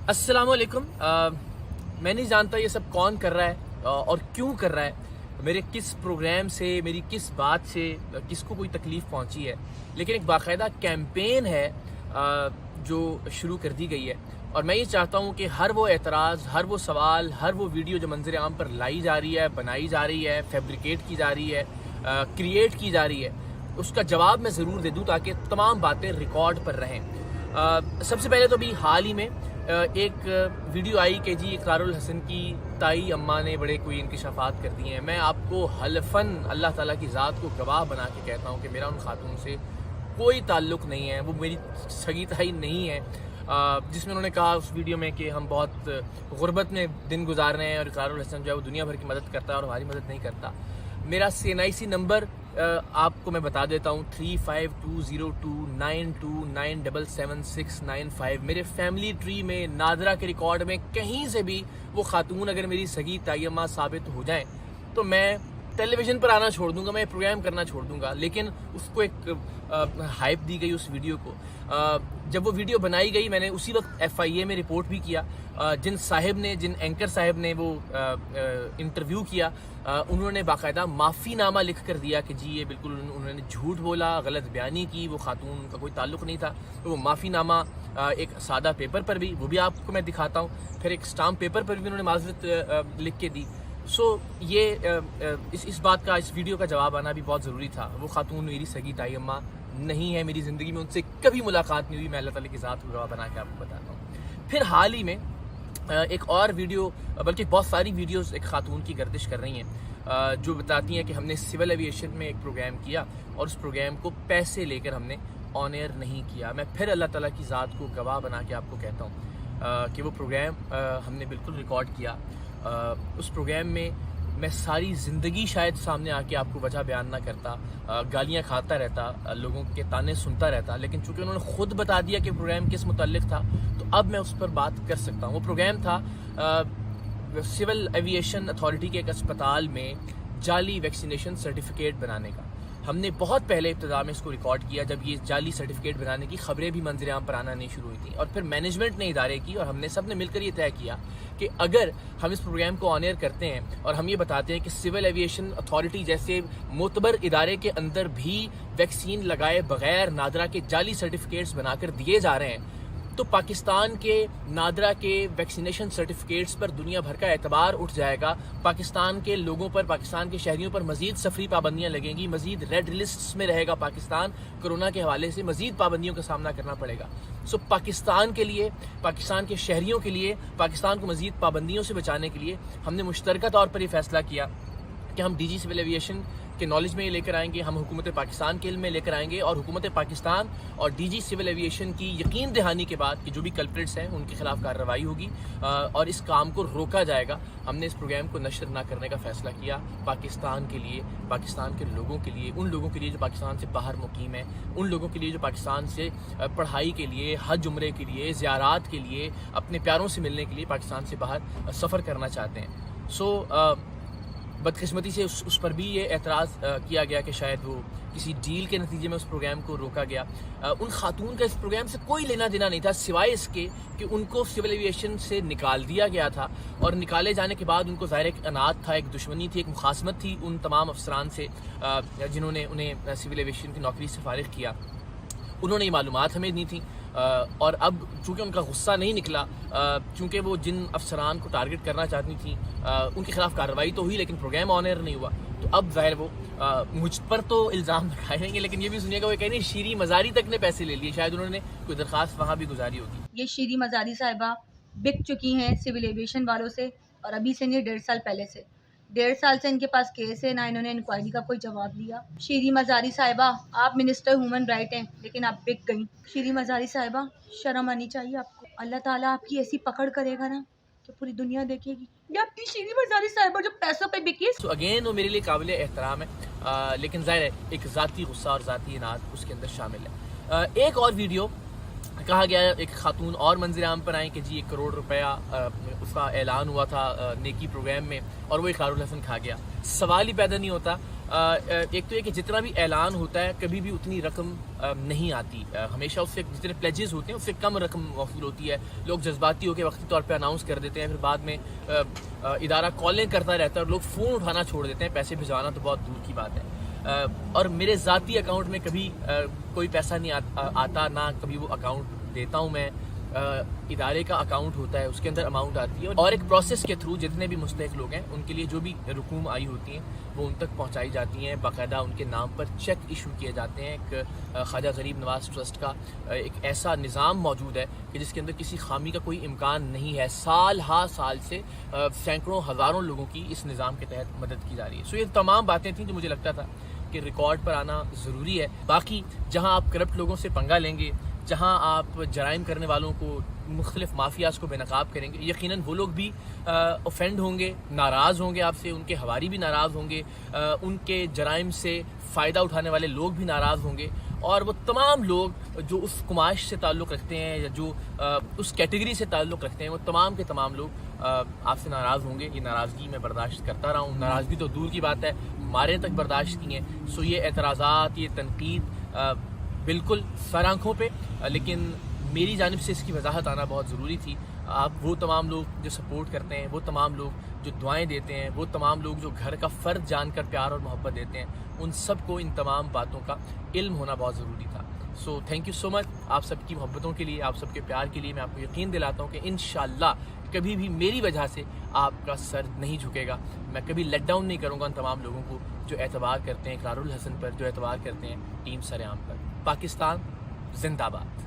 अस्सलाम वालेकुम। मैं नहीं जानता ये सब कौन कर रहा है और क्यों कर रहा है, मेरे किस प्रोग्राम से, मेरी किस बात से किसको कोई तकलीफ़ पहुंची है। लेकिन एक बाकायदा कैंपेन है जो शुरू कर दी गई है, और मैं ये चाहता हूँ कि हर वो एतराज़, हर वो सवाल, हर वो वीडियो जो मंजर आम पर लाई जा रही है, बनाई जा रही है, फैब्रिकेट की जा रही है, क्रिएट की जा रही है, उसका जवाब मैं ज़रूर दे दूँ ताकि तमाम बातें रिकॉर्ड पर रहें। सबसे पहले तो भी हाल ही में एक वीडियो आई कि जी इकरारुल हसन की ताई अम्मा ने बड़े कोई इंकशाफात कर दिए हैं। मैं आपको हलफन अल्लाह ताला की ज़ात को गवाह बना के कहता हूँ कि मेरा उन खातून से कोई ताल्लुक़ नहीं है, वो मेरी सगी ताई नहीं है। जिसमें उन्होंने कहा उस वीडियो में कि हम बहुत गुर्बत में दिन गुजार रहे हैं और इकरारुल हसन जो है वो दुनिया भर की मदद करता है और हमारी मदद नहीं करता। मेरा CNIC नंबर आपको मैं बता देता हूँ 35202929777695। मेरे फैमिली ट्री में, नादरा के रिकॉर्ड में कहीं से भी वो खातून अगर मेरी सगी ताई अम्मा साबित हो जाएं तो मैं टेलीविज़न पर आना छोड़ दूंगा, मैं प्रोग्राम करना छोड़ दूंगा। लेकिन उसको एक हाइप दी गई उस वीडियो को। जब वो वीडियो बनाई गई मैंने उसी वक्त FIA में रिपोर्ट भी किया। जिन एंकर साहब ने वो इंटरव्यू किया, उन्होंने बाकायदा माफ़ीनामा लिख कर दिया कि जी ये बिल्कुल उन्होंने झूठ बोला, गलत बयानी की, वो खातून का कोई ताल्लुक़ नहीं था। तो वो माफ़ीनामा एक सादा पेपर पर भी, वो भी आपको मैं दिखाता हूँ, फिर एक स्टाम्प पेपर पर भी उन्होंने माज़रत लिख के दी। ये इस बात का, इस वीडियो का जवाब आना भी बहुत ज़रूरी था। वो खातून मेरी सगी ताई अम्मा नहीं है, मेरी ज़िंदगी में उनसे कभी मुलाकात नहीं हुई। मैं अल्लाह ताला की ज़ात को गवाह बना के आपको बताता हूँ। फिर हाल ही में एक और वीडियो, बल्कि बहुत सारी वीडियोस एक खातून की गर्दिश कर रही हैं जो बताती हैं कि हमने सिविल एविएशन में एक प्रोग्राम किया और उस प्रोग्राम को पैसे लेकर हमने ऑन एयर नहीं किया। मैं फिर अल्लाह ताला की ज़ात को गवाह बना के आपको कहता हूँ कि वो प्रोग्राम हमने बिल्कुल रिकॉर्ड किया। उस प्रोग्राम में मैं सारी ज़िंदगी शायद सामने आके आपको वजह बयान ना करता, गालियाँ खाता रहता, लोगों के ताने सुनता रहता, लेकिन चूँकि उन्होंने ख़ुद बता दिया कि प्रोग्राम किस मुताल्लिक़ था तो अब मैं उस पर बात कर सकता हूँ। वो प्रोग्राम था सिविल एविएशन अथॉरिटी के एक अस्पताल में जाली वैक्सीनेशन सर्टिफिकेट बनाने का। हमने बहुत पहले इब्तिदा में इसको रिकॉर्ड किया जब ये जाली सर्टिफिकेट बनाने की खबरें भी मंजर आम पर आना नहीं शुरू हुई थी, और फिर मैनेजमेंट ने इदारे की और हमने सब ने मिलकर ये तय किया कि अगर हम इस प्रोग्राम को ऑन एयर करते हैं और हम ये बताते हैं कि सिविल एविएशन अथॉरिटी जैसे मोतबर इदारे के अंदर भी वैक्सीन लगाए बगैर नादरा के जाली सर्टिफिकेट्स बनाकर दिए जा रहे हैं, तो पाकिस्तान के नादरा के वैक्सीनेशन सर्टिफिकेट्स पर दुनिया भर का एतबार उठ जाएगा। पाकिस्तान के लोगों पर, पाकिस्तान के शहरियों पर मजीद सफरी पाबंदियां लगेंगी, मजीद रेड लिस्ट्स में रहेगा पाकिस्तान, कोरोना के हवाले से मजीद पाबंदियों का सामना करना पड़ेगा। पाकिस्तान के लिए, पाकिस्तान के शहरियों के लिए, पाकिस्तान को मजीद पाबंदियों से बचाने के लिए हमने मुश्तरका तौर पर यह फैसला किया कि हम DG सिविल एविएशन के नॉलेज में ये लेकर आएंगे, हम हुकूमत पाकिस्तान के इल्म में लेकर आएंगे, और हुकूमत पाकिस्तान और DG सिविल एविएशन की यकीन दहानी के बाद कि जो भी कल्प्रिट्स हैं उनके खिलाफ कार्रवाई होगी और इस काम को रोका जाएगा। हमने इस प्रोग्राम को नशर ना करने का फैसला किया पाकिस्तान के लिए, पाकिस्तान के लोगों के लिए, उन लोगों के लिए जो पाकिस्तान से बाहर मुकीम है, उन लोगों के लिए जो पाकिस्तान से पढ़ाई के लिए, हज उम्रे के लिए, ज़ियारात के लिए, अपने प्यारों से मिलने के लिए पाकिस्तान से बाहर सफ़र करना चाहते हैं। बदकिस्मती से उस पर भी ये एतराज़ किया गया कि शायद वो किसी डील के नतीजे में उस प्रोग्राम को रोका गया। उन खातून का इस प्रोग्राम से कोई लेना देना नहीं था, सिवाय इसके कि उनको सिविल एविएशन से निकाल दिया गया था, और निकाले जाने के बाद उनको ज़ाहिर एक अनात था, एक दुश्मनी थी, एक मुखासमत थी उन तमाम अफसरान से जिन्होंने उन्हें सिविल एविएशन की नौकरी से फारिग किया। उन्होंने ये मालूमात हमें दी थी, और अब चूँकि उनका गुस्सा नहीं निकला, चूँकि वो जिन अफसरान को टारगेट करना चाहती थी उनके खिलाफ कार्रवाई तो हुई लेकिन प्रोग्राम ऑन एयर नहीं हुआ, तो अब ज़ाहिर वो मुझ पर तो इल्ज़ाम लगाएंगे, लेकिन ये भी सुनिएगा वो कह रही शीरी मज़ारी तक ने पैसे ले लिए, शायद उन्होंने कोई दरख्वास्त वहाँ भी गुजारी होगी। ये शीरी मज़ारी साहिबा बिक चुकी हैं सिविल एविएशन वालों से, और अभी से नहीं 1.5 साल पहले से, 1.5 साल से इनके पास केस है, ना इन्होंने इंक्वायरी का कोई जवाब दिया। शीरी मज़ारी साहिबा, आप मिनिस्टर ह्यूमन राइट हैं लेकिन आप बिक गई। शीरी मज़ारी साहिबा, शर्म आनी चाहिए आपको। अल्लाह ताला आपकी ऐसी पकड़ करेगा ना कि पूरी दुनिया देखेगी ये आपकी शीरी मज़ारी साहिबा जो पैसों पे बिकी। अगेन वो मेरे लिए काबिल एहतराम है, लेकिन ज़ाहिर है एक ज़ाती गुस्सा और ज़ाती इनाद उसके अंदर शामिल है। एक और वीडियो कहा गया, एक खातून और मंजर आम पर आई कि जी 1 करोड़ रुपया उसका ऐलान हुआ था नेकी प्रोग्राम में और वो इकरारुल हसन खा गया। सवाल ही पैदा नहीं होता ایک تو یہ کہ جتنا بھی اعلان ہوتا ہے کبھی بھی اتنی رقم نہیں آتی، ہمیشہ اس سے جتنے پلیجز ہوتے ہیں اس سے کم رقم موصول ہوتی ہے. لوگ جذباتی ہو کے وقتی طور پہ اناؤنس کر دیتے ہیں، پھر بعد میں ادارہ کالیں کرتا رہتا ہے اور لوگ فون اٹھانا چھوڑ دیتے ہیں، پیسے بھجوانا تو بہت دور کی بات ہے. اور میرے ذاتی اکاؤنٹ میں کبھی کوئی پیسہ نہیں آتا، نہ کبھی وہ اکاؤنٹ دیتا ہوں میں. ادارے کا اکاؤنٹ ہوتا ہے، اس کے اندر اماؤنٹ آتی ہے، اور ایک پروسیس کے تھرو جتنے بھی مستحق لوگ ہیں ان کے لیے جو بھی رقوم آئی ہوتی ہیں وہ ان تک پہنچائی جاتی ہیں. باقاعدہ ان کے نام پر چیک ایشو کیے جاتے ہیں. ایک خواجہ غریب نواز ٹرسٹ کا ایک ایسا نظام موجود ہے کہ جس کے اندر کسی خامی کا کوئی امکان نہیں ہے. سال ہا سال سے سینکڑوں ہزاروں لوگوں کی اس نظام کے تحت مدد کی جا رہی ہے. سو یہ تمام باتیں تھیں جو مجھے لگتا تھا کہ ریکارڈ پر آنا ضروری ہے. باقی جہاں آپ کرپٹ لوگوں سے پنگا لیں گے، جہاں آپ جرائم کرنے والوں کو، مختلف مافیاز کو بے نقاب کریں گے، یقیناً وہ لوگ بھی اوفینڈ ہوں گے، ناراض ہوں گے آپ سے، ان کے ہواری بھی ناراض ہوں گے، ان کے جرائم سے فائدہ اٹھانے والے لوگ بھی ناراض ہوں گے، اور وہ تمام لوگ جو اس کمائش سے تعلق رکھتے ہیں یا جو اس کیٹیگری سے تعلق رکھتے ہیں، وہ تمام کے تمام لوگ آپ سے ناراض ہوں گے. یہ ناراضگی میں برداشت کرتا رہا ہوں، ناراضگی تو دور کی بات ہے، مارے تک برداشت کی ہیں. سو یہ اعتراضات، یہ تنقید بالکل سر آنکھوں پہ، لیکن میری جانب سے اس کی وضاحت آنا بہت ضروری تھی. آپ وہ تمام لوگ جو سپورٹ کرتے ہیں، وہ تمام لوگ جو دعائیں دیتے ہیں، وہ تمام لوگ جو گھر کا فرد جان کر پیار اور محبت دیتے ہیں، ان سب کو ان تمام باتوں کا علم ہونا بہت ضروری تھا. سو تھینک یو سو مچ آپ سب کی محبتوں کے لیے، آپ سب کے پیار کے لیے. میں آپ کو یقین دلاتا ہوں کہ انشاءاللہ کبھی بھی میری وجہ سے آپ کا سر نہیں جھکے گا. میں کبھی لیٹ ڈاؤن نہیں کروں گا ان تمام لوگوں کو جو اعتبار کرتے ہیں اقرار الحسن پر، جو اعتبار کرتے ہیں ٹیم سر عام پر. پاکستان زندہ باد.